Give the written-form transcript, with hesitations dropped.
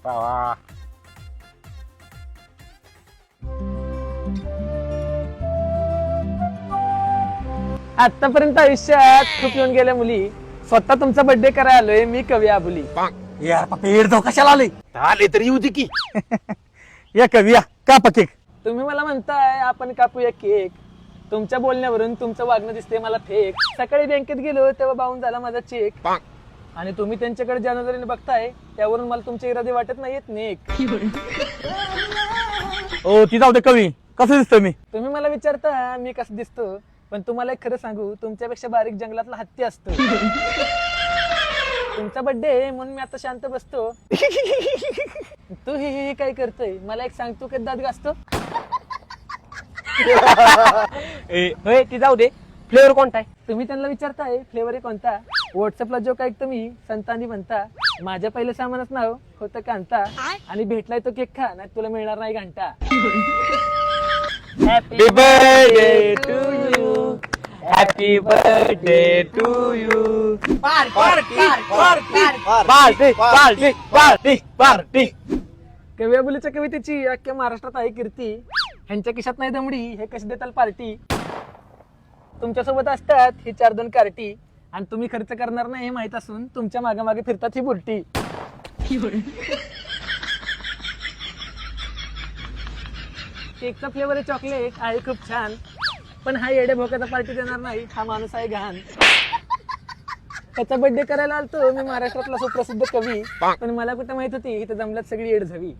वा. आतापर्यंत आयुष्यात खूप येऊन गेल्या मुली, स्वतः तुमचा बर्थडे करायला आलोय मी कवी आबुली. यार पेड जाऊ कशाला आले आले तरी येऊ दे की. या कविया का पकेक तुम्ही मला म्हणताय आपण कापूया केक. तुमच्या बोलण्यावरून तुमचं वागणं दिसते मला फेक. सकाळी बँकेत गेलो तेव्हा बाहून झाला माझा चेक. आणि तुम्ही त्यांच्याकडे ज्या नजरेने बघताय त्यावरून मला तुमचे इरादे वाटत नाहीयेत नेक. ओ ती जाऊ दे कवी कसं दिसतोय मी तुम्ही मला विचारता मी कसं दिसतो, पण तुम्हाला एक खरं सांगू, तुमच्यापेक्षा बारीक जंगलातला हत्ती असतो. तुमचा बर्थडे म्हणून मी आता शांत बसतो. तू हे काय करतोय, मला एक सांगतो की दात घासतो. होय ती जाऊ दे फ्लेवर कोणता आहे तुम्ही त्यांना विचारताय फ्लेवर कोणता. व्हॉट्सअपला जो काय तुम्ही संतांनी म्हणता, माझ्या पहिलं सामानच नाव होतं कांता. आणि भेटलाय तो केक खा, नाही तुला मिळणार नाही घंटा. Happy birthday to you happy birthday to you party party कवी अबुलीच्या कवितेची अख्ख्या महाराष्ट्रात आहे कीर्ती. ह्यांच्या खिशात नाही दमडी, हे कशी देताल पार्टी. तुमच्यासोबत असतात ही 4-2 कार्टी, आणि तुम्ही खर्च करणार नाही हे माहित असून तुमच्या मागे मागे फिरतात ही बुलटी. केकचा फ्लेवर आहे चॉकलेट आहे खूप छान, पण हा येडे भोकाचा पार्टी देणार नाही, हा माणूस आहे घाण. त्याचा बर्थडे करायला आलतो मी महाराष्ट्रातला सुप्रसिद्ध कवी, पण मला कुठं माहित होती इथं जमल्यात सगळी येड झवी.